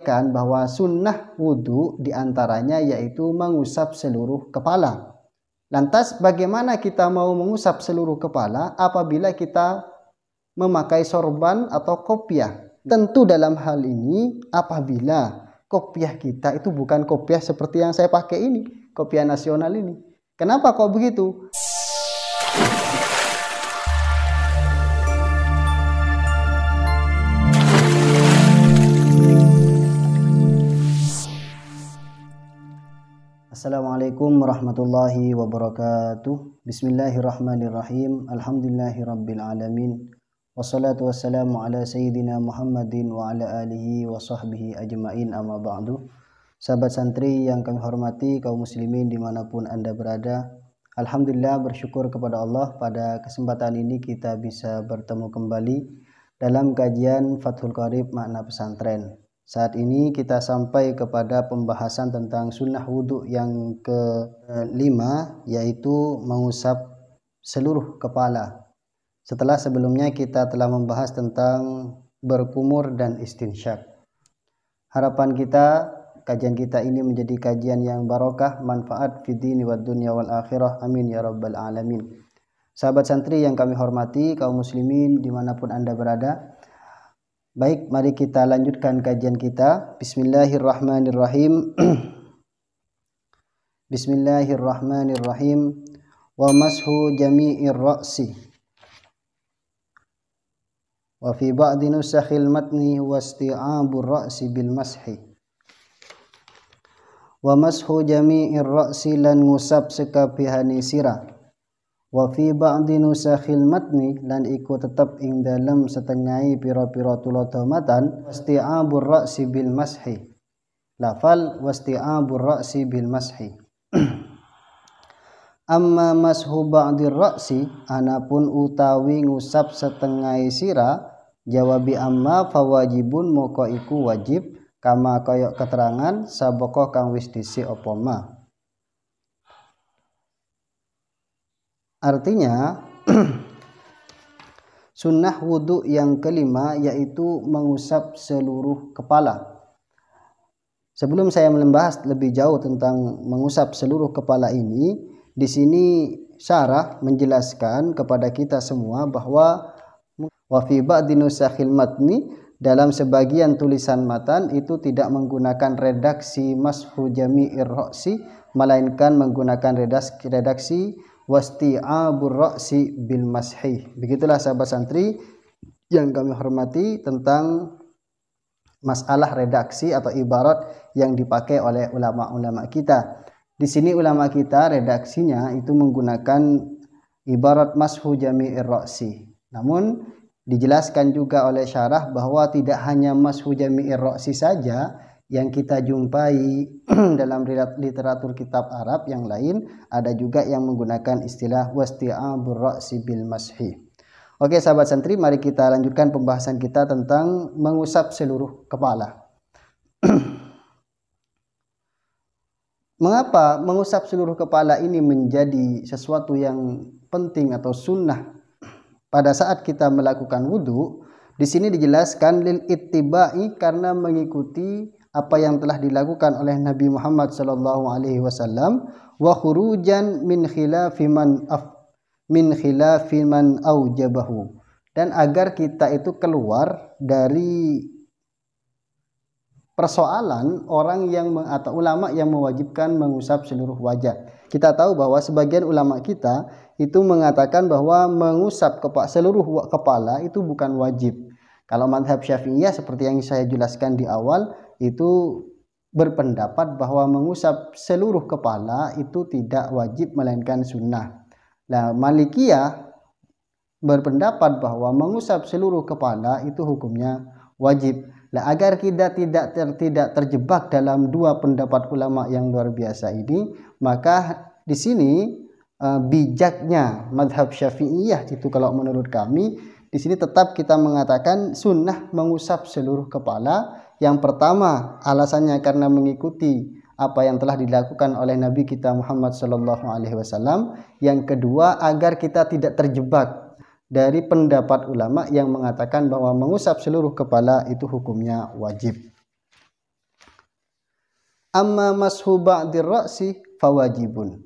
dijelaskan bahwa sunnah wudhu diantaranya yaitu mengusap seluruh kepala. Lantas bagaimana kita mau mengusap seluruh kepala apabila kita memakai sorban atau kopiah? Tentu dalam hal ini apabila kopiah kita itu bukan kopiah seperti yang saya pakai ini, kopiah nasional ini. Kenapa kok begitu? Assalamualaikum warahmatullahi wabarakatuh. Bismillahirrahmanirrahim. Alhamdulillahirabbil alamin. Wassalatu wassalamu ala sayyidina Muhammadin wa ala alihi wa sahbihi ajma'in, amma ba'du. Sahabat santri yang kami hormati, kaum muslimin dimanapun Anda berada, alhamdulillah bersyukur kepada Allah pada kesempatan ini kita bisa bertemu kembali dalam kajian Fathul Qorib makna pesantren. Saat ini kita sampai kepada pembahasan tentang sunnah wudhu yang kelima, yaitu mengusap seluruh kepala. Setelah sebelumnya kita telah membahas tentang berkumur dan istinsyak. Harapan kita, kajian kita ini menjadi kajian yang barokah, manfaat fid dini wad dunya wal akhirah. Amin ya rabbal alamin. Sahabat santri yang kami hormati, kaum muslimin dimanapun Anda berada, baik, mari kita lanjutkan kajian kita. Bismillahirrahmanirrahim. Bismillahirrahmanirrahim. Wa mashu jami'ir ra'si. Wa fi ba'di nusakhil matni wa isti'abur ra'si bil mashi. Wa mashu jami'ir ra'si lan ngusap sekabehane sirah. Wa fi ba'di nusakhil matni lan iku tetep ing dalem setengahi pira-pira tuladha matan wasti'abur ra'si bil mashi. Lafal wasti'abur ra'si bil mashi. Amma mashu ba'dir ra'si, anapun utawi ngusap setengahi sira, jawabi amma fawajibun moko iku wajib, kama kaya keterangan saboko kang wis dhisik apa ma. Artinya sunnah wudhu yang kelima yaitu mengusap seluruh kepala. Sebelum saya membahas lebih jauh tentang mengusap seluruh kepala ini, di sini syarah menjelaskan kepada kita semua bahwa wa fi ba'di nusakhil matni, dalam sebagian tulisan matan itu tidak menggunakan redaksi mashu jami'ir ra'si, melainkan menggunakan redaksi wasti'abur ra'si bil mashi. Begitulah sahabat santri yang kami hormati tentang masalah redaksi atau ibarat yang dipakai oleh ulama-ulama kita. Di sini ulama kita redaksinya itu menggunakan ibarat mashu jami'ir ra'si. Namun dijelaskan juga oleh syarah bahwa tidak hanya mashu jami'ir ra'si saja yang kita jumpai dalam literatur kitab Arab yang lain, ada juga yang menggunakan istilah wasti'abur ra'si bil mashi. Oke sahabat santri, mari kita lanjutkan pembahasan kita tentang mengusap seluruh kepala. Mengapa mengusap seluruh kepala ini menjadi sesuatu yang penting atau sunnah pada saat kita melakukan wudhu? Di sini dijelaskan lil ittiba'i, karena mengikuti apa yang telah dilakukan oleh Nabi Muhammad sallallahu alaihi wasallam, wa khurujan min khilafi man aujabahu, dan agar kita itu keluar dari persoalan orang yang atau ulama yang mewajibkan mengusap seluruh wajah. Kita tahu bahwa sebagian ulama kita itu mengatakan bahwa mengusap seluruh kepala itu bukan wajib. Kalau mazhab Syafi'iyah seperti yang saya jelaskan di awal, itu berpendapat bahwa mengusap seluruh kepala itu tidak wajib melainkan sunnah. Nah, Malikiyah berpendapat bahwa mengusap seluruh kepala itu hukumnya wajib. Nah, agar kita tidak terjebak dalam dua pendapat ulama yang luar biasa ini, maka di sini bijaknya mazhab Syafi'iyah itu kalau menurut kami di sini tetap kita mengatakan sunnah mengusap seluruh kepala. Yang pertama alasannya karena mengikuti apa yang telah dilakukan oleh Nabi kita Muhammad sallallahu alaihi wasallam. Yang kedua agar kita tidak terjebak dari pendapat ulama yang mengatakan bahwa mengusap seluruh kepala itu hukumnya wajib. Amma mashu ba'dir ra'si fawajibun.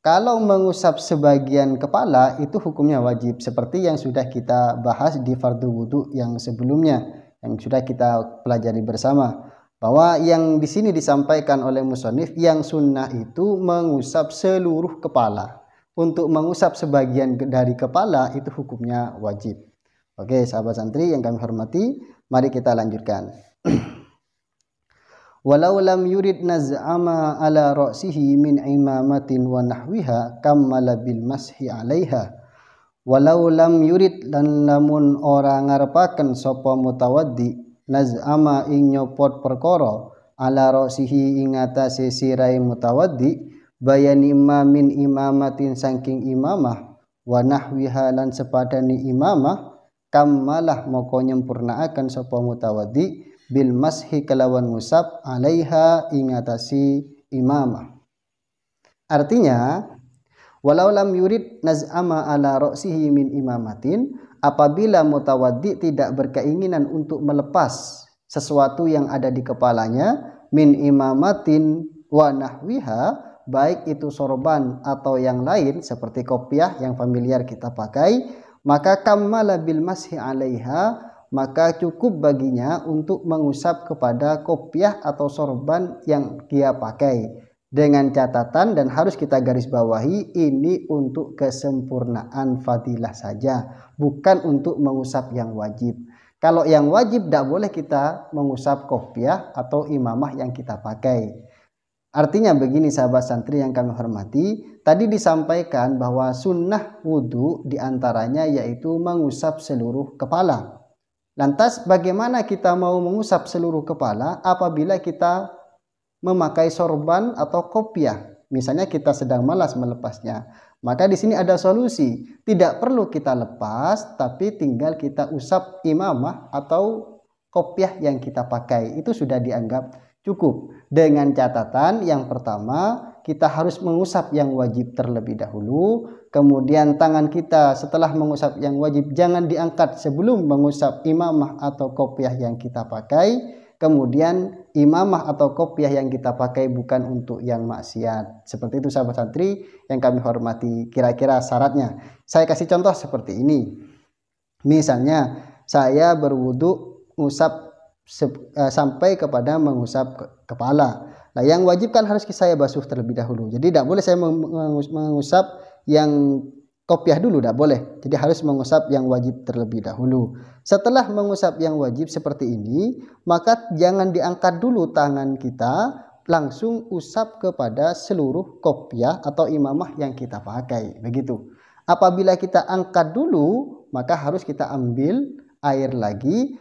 Kalau mengusap sebagian kepala itu hukumnya wajib, seperti yang sudah kita bahas di fardu wudu yang sebelumnya, yang sudah kita pelajari bersama, bahwa yang di sini disampaikan oleh musonif yang sunnah itu mengusap seluruh kepala. Untuk mengusap sebagian dari kepala itu hukumnya wajib. Oke, sahabat santri yang kami hormati, mari kita lanjutkan. Walau lam yurid naz'ama ala ra'sihi min imamatin wa nahwiha kammala bil mashi 'alaiha. Walau lam yurid lan lamun ora ngarepaken sapa mutawaddi naz'ama ing nyopot perkara ala ra'sihi ing atase sirahe mutawaddi bayani min imamatin saking imamah wa nahwiha lan sepadane imamah kammalah moko nyempurnaaken sapa mutawaddi bil mashi kelawan ngusap 'alaiha ing atasi imamah. Artinya walau lam yurid naz'ama ala ra'sihi min imamatin, apabila mutawaddi tidak berkeinginan untuk melepas sesuatu yang ada di kepalanya min imamatin wa nahwiha, baik itu sorban atau yang lain seperti kopiah yang familiar kita pakai, maka kammala bil mashi 'alaiha, maka cukup baginya untuk mengusap kepada kopiah atau sorban yang dia pakai, dengan catatan dan harus kita garis bawahi ini untuk kesempurnaan fadilah saja, bukan untuk mengusap yang wajib. Kalau yang wajib tidak boleh kita mengusap kopiah atau imamah yang kita pakai. Artinya begini sahabat santri yang kami hormati, tadi disampaikan bahwa sunnah wudhu diantaranya yaitu mengusap seluruh kepala. Lantas bagaimana kita mau mengusap seluruh kepala apabila kita memakai sorban atau kopiah? Misalnya kita sedang malas melepasnya. Maka di sini ada solusi. Tidak perlu kita lepas, tapi tinggal kita usap imamah atau kopiah yang kita pakai. Itu sudah dianggap cukup. Dengan catatan yang pertama, kita harus mengusap yang wajib terlebih dahulu. Kemudian tangan kita setelah mengusap yang wajib jangan diangkat sebelum mengusap imamah atau kopiah yang kita pakai. Kemudian imamah atau kopiah yang kita pakai bukan untuk yang maksiat. Seperti itu sahabat santri yang kami hormati. Kira-kira syaratnya saya kasih contoh seperti ini. Misalnya saya berwudu ngusap sampai kepada mengusap kepala. Nah, yang wajib kan harus saya basuh terlebih dahulu. Jadi tidak boleh saya mengusap yang kopiah dulu, tidak boleh. Jadi harus mengusap yang wajib terlebih dahulu. Setelah mengusap yang wajib seperti ini, maka jangan diangkat dulu tangan kita, langsung usap kepada seluruh kopiah atau imamah yang kita pakai. Begitu. Apabila kita angkat dulu, maka harus kita ambil air lagi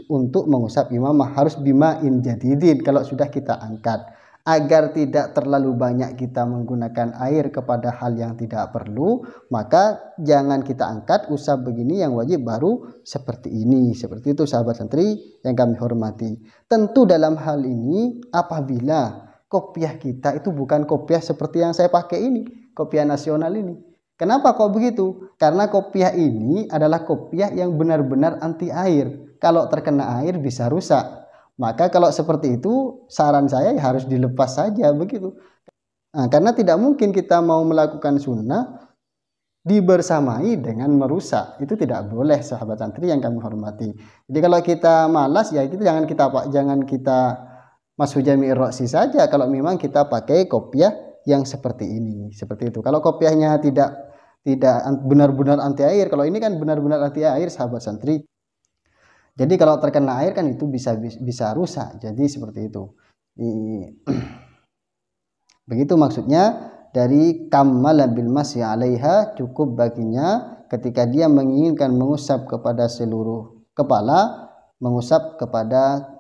untuk mengusap imamah, harus bima'in jadidin kalau sudah kita angkat, agar tidak terlalu banyak kita menggunakan air kepada hal yang tidak perlu. Maka jangan kita angkat, usap begini yang wajib baru seperti ini. Seperti itu sahabat santri yang kami hormati. Tentu dalam hal ini apabila kopiah kita itu bukan kopiah seperti yang saya pakai ini, kopiah nasional ini. Kenapa kok begitu? Karena kopiah ini adalah kopiah yang benar-benar anti air. Kalau terkena air bisa rusak. Maka kalau seperti itu saran saya ya harus dilepas saja begitu. Nah, karena tidak mungkin kita mau melakukan sunnah dibersamai dengan merusak. Itu tidak boleh sahabat santri yang kami hormati. Jadi kalau kita malas ya itu jangan kita masuk jami'ir roksi saja kalau memang kita pakai kopiah yang seperti ini. Seperti itu. Kalau kopiahnya tidak benar-benar anti air, kalau ini kan benar-benar anti air sahabat santri. Jadi kalau terkena air kan itu bisa rusak. Jadi seperti itu. Begitu maksudnya dari kammala bil masyi 'alaiha, cukup baginya ketika dia menginginkan mengusap kepada seluruh kepala, mengusap kepada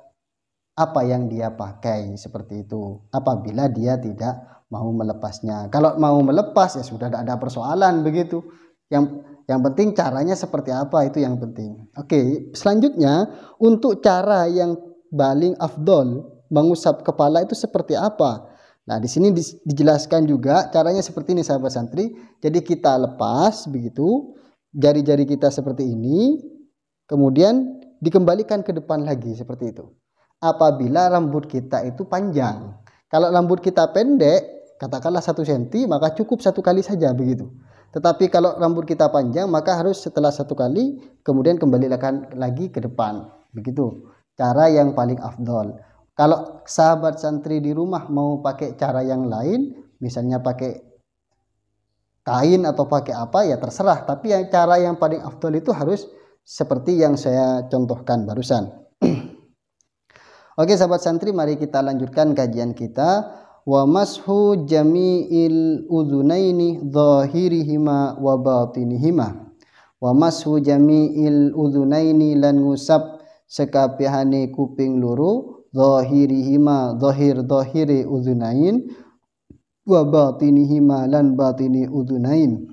apa yang dia pakai seperti itu. Apabila dia tidak mau melepasnya. Kalau mau melepas ya sudah tidak ada persoalan begitu. Yang penting caranya seperti apa, itu yang penting. Oke, selanjutnya untuk cara yang paling afdol mengusap kepala itu seperti apa? Nah, di sini dijelaskan juga caranya seperti ini sahabat santri. Jadi kita lepas begitu, jari-jari kita seperti ini, kemudian dikembalikan ke depan lagi seperti itu. Apabila rambut kita itu panjang. Kalau rambut kita pendek, katakanlah 1 cm, maka cukup 1 kali saja begitu. Tetapi kalau rambut kita panjang, maka harus setelah 1 kali kemudian kembali lagi ke depan. Begitu cara yang paling afdol. Kalau sahabat santri di rumah mau pakai cara yang lain, misalnya pakai kain atau pakai apa, ya terserah. Tapi yang cara yang paling afdol itu harus seperti yang saya contohkan barusan. Oke sahabat santri, mari kita lanjutkan kajian kita. Wa mashu jami'il udhunaini dhahirihima wa batinihima. Wa mashu jami'il udhunaini lan ngusap sekabehane kuping loro, dhahirihima dhahir-dhahire udhunain, wa batinihima lan batini udhunain,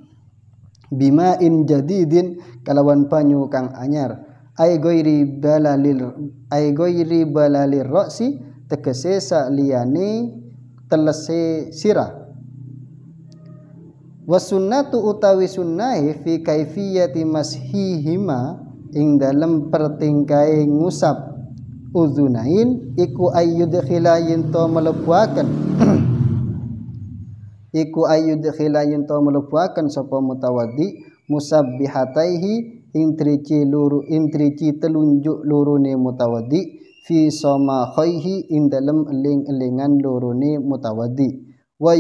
bima'in jadidin kalawan banyu kang anyar, ay ghairi balalir ra'si tegese saliyane telese sirah. Wasunnatu utawi sunnahi fi kaifiyati mashihima ing dalem pertingkae ngusap udzunain iku ayyudkhila yen to mlebuaken iku ayyudkhila yen to mlebuaken sapa mutawaddi musabbihataihi intrici telunjuk lorone mutawaddi fi soma khaihi ing dalem eling-elingan lorone mutawaddi wa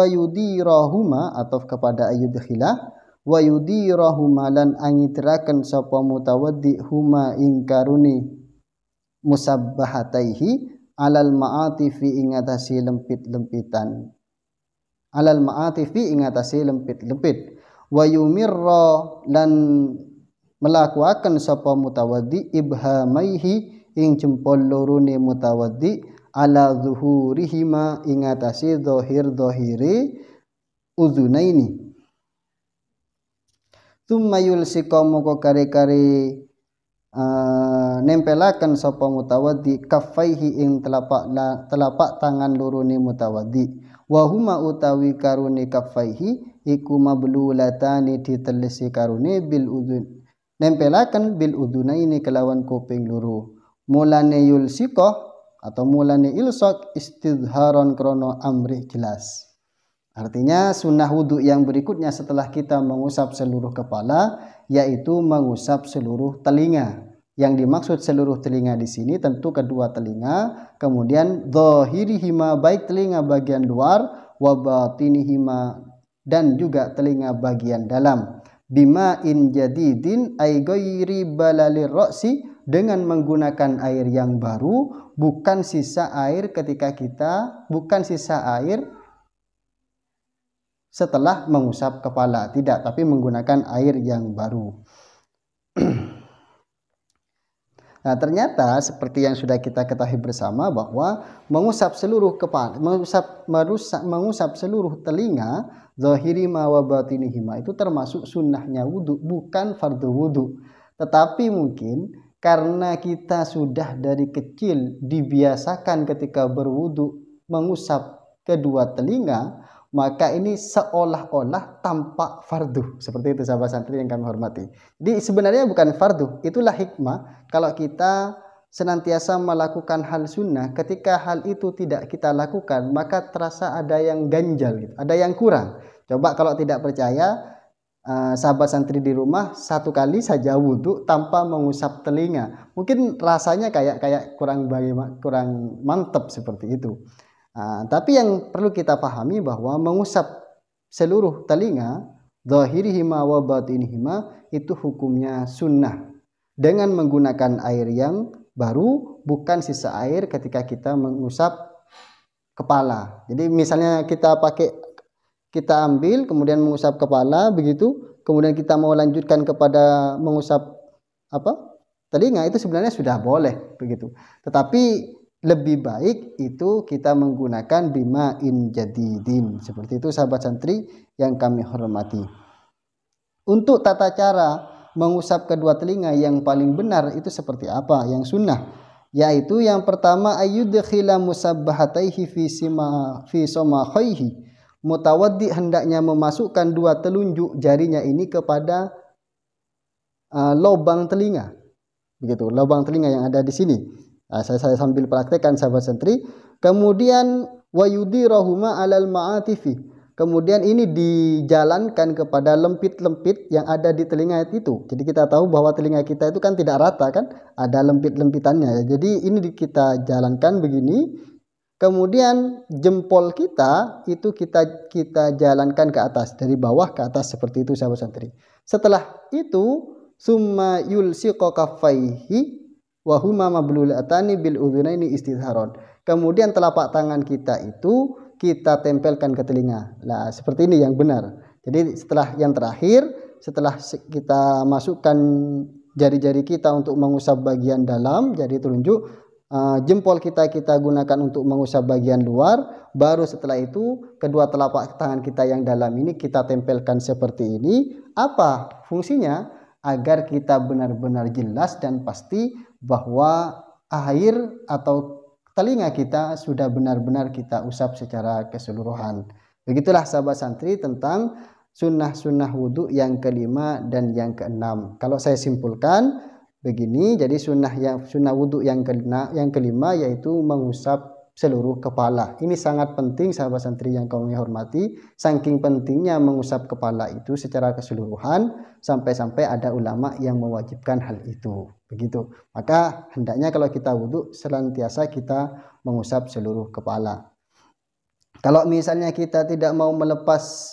yudirahuma atau kepada ayyudkhila wa yudirahuma lan angidraken sapa mutawaddi huma ing karuni musabbahataihi alal ma'atifi ing atase lempit-lempitan alal ma'atifi ing atase lempit-lempit wa yumirra lan melakuaken sapa mutawaddi ibhamaihi ing jempol lorone mutawaddi ala zuhurihima ing atase zahir-zahire udzunaini. Tsumma yulsika moko kare-kare nempelaken sapa mutawaddi kaffaihi ing telapak tangan lorone mutawaddi wa huma utawi karune kaffaihi iku mablulatani ditelesi karune bil udhun nempelaken bil udhunaini kelawan kuping loro. Mulane yulsika atau mulane ilsak istidharon krono amri jelas. Artinya sunnah wudhu yang berikutnya setelah kita mengusap seluruh kepala yaitu mengusap seluruh telinga. Yang dimaksud seluruh telinga di sini tentu kedua telinga, kemudian dhahirihima baik telinga bagian luar, wa batinihima dan juga telinga bagian dalam. Bima in jadidin ay ghairi balalir ra'si dengan menggunakan air yang baru, bukan sisa air setelah mengusap kepala, tidak, tapi menggunakan air yang baru. Nah, ternyata seperti yang sudah kita ketahui bersama bahwa mengusap seluruh kepala, mengusap seluruh telinga, zahirima wa batinihima itu termasuk sunnahnya wudhu, bukan fardu wudhu. Tetapi mungkin karena kita sudah dari kecil dibiasakan ketika berwudhu mengusap kedua telinga, maka ini seolah-olah tampak fardu. Seperti itu sahabat santri yang kami hormati. Jadi sebenarnya bukan fardu. Itulah hikmah kalau kita senantiasa melakukan hal sunnah. Ketika hal itu tidak kita lakukan, maka terasa ada yang ganjal, gitu. Ada yang kurang. Coba kalau tidak percaya, sahabat santri di rumah 1 kali saja wudhu tanpa mengusap telinga. Mungkin rasanya kayak kurang mantap seperti itu. Tapi yang perlu kita pahami bahwa mengusap seluruh telinga, zahirihima wa batinihima, itu hukumnya sunnah dengan menggunakan air yang baru, bukan sisa air ketika kita mengusap kepala. Jadi misalnya kita ambil kemudian mengusap kepala begitu, kemudian kita mau lanjutkan kepada mengusap telinga, itu sebenarnya sudah boleh begitu. Tetapi lebih baik itu kita menggunakan bima'in jadidin. Seperti itu sahabat santri yang kami hormati. Untuk tata cara mengusap kedua telinga yang paling benar itu seperti apa? Yang sunnah, yaitu yang pertama ayyudkhila musabbahataihi fi somakhaihi. Mutawaddi hendaknya memasukkan 2 telunjuk jarinya ini kepada lubang telinga. Begitu, lubang telinga yang ada di sini. Saya sambil praktekkan sahabat santri. Kemudian wa yudirahuma alal ma'atifi. Kemudian ini dijalankan kepada lempit-lempit yang ada di telinga itu. Jadi kita tahu bahwa telinga kita itu kan tidak rata kan, ada lempit-lempitannya. Jadi ini kita jalankan begini. Kemudian jempol kita itu kita jalankan ke atas, dari bawah ke atas seperti itu sahabat santri. Setelah itu summa yulsiqa kaffaihi wa huma mablulatani bil udhunaini istidharon. Kemudian telapak tangan kita itu kita tempelkan ke telinga. Nah, seperti ini yang benar. Jadi setelah yang terakhir, setelah kita masukkan jari-jari kita untuk mengusap bagian dalam, jari telunjuk, jempol kita gunakan untuk mengusap bagian luar, baru setelah itu kedua telapak tangan kita yang dalam ini kita tempelkan seperti ini. Apa fungsinya? Agar kita benar-benar jelas dan pasti bahwa air atau telinga kita sudah benar-benar kita usap secara keseluruhan. Begitulah sahabat santri tentang sunnah-sunnah wudhu yang kelima dan yang keenam. Kalau saya simpulkan begini, jadi sunnah wudhu yang kelima yaitu mengusap seluruh kepala. Ini sangat penting sahabat santri yang kami hormati. Saking pentingnya mengusap kepala itu secara keseluruhan, sampai-sampai ada ulama yang mewajibkan hal itu. Begitu. Maka hendaknya kalau kita wudhu senantiasa kita mengusap seluruh kepala. Kalau misalnya kita tidak mau melepas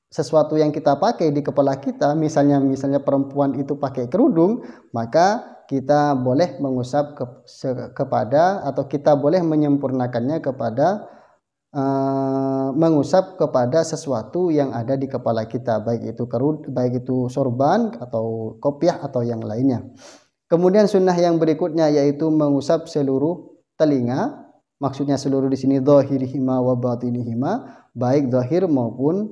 sesuatu yang kita pakai di kepala kita, misalnya perempuan itu pakai kerudung, maka kita boleh mengusap kepada, atau kita boleh menyempurnakannya kepada mengusap kepada sesuatu yang ada di kepala kita, baik itu sorban atau kopiah atau yang lainnya. Kemudian sunnah yang berikutnya yaitu mengusap seluruh telinga. Maksudnya seluruh di sini dhahirihima wa batinihima, baik zahir maupun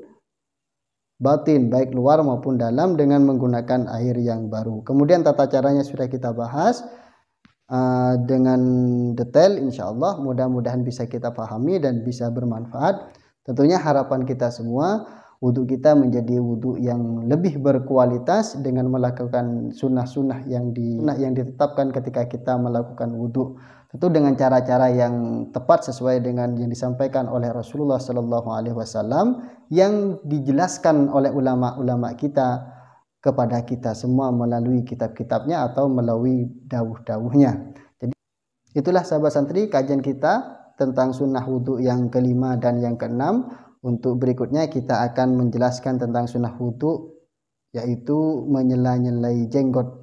batin, baik luar maupun dalam, dengan menggunakan air yang baru. Kemudian tata caranya sudah kita bahas dengan detail, insya Allah mudah-mudahan bisa kita pahami dan bisa bermanfaat. Tentunya harapan kita semua wudhu kita menjadi wudhu yang lebih berkualitas dengan melakukan sunnah-sunnah yang ditetapkan ketika kita melakukan wudhu. Tentu dengan cara-cara yang tepat sesuai dengan yang disampaikan oleh Rasulullah Sallallahu Alaihi Wasallam, yang dijelaskan oleh ulama-ulama kita kepada kita semua melalui kitab-kitabnya atau melalui dawuh-dawuhnya. Jadi itulah sahabat santri kajian kita tentang sunnah wudhu yang kelima dan yang keenam. Untuk berikutnya kita akan menjelaskan tentang sunnah wudhu, yaitu menyela-nyelai jenggot.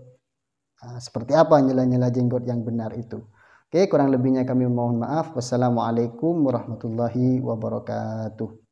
Seperti apa nyela-nyela jenggot yang benar itu. Oke, kurang lebihnya kami mohon maaf. Wassalamualaikum warahmatullahi wabarakatuh.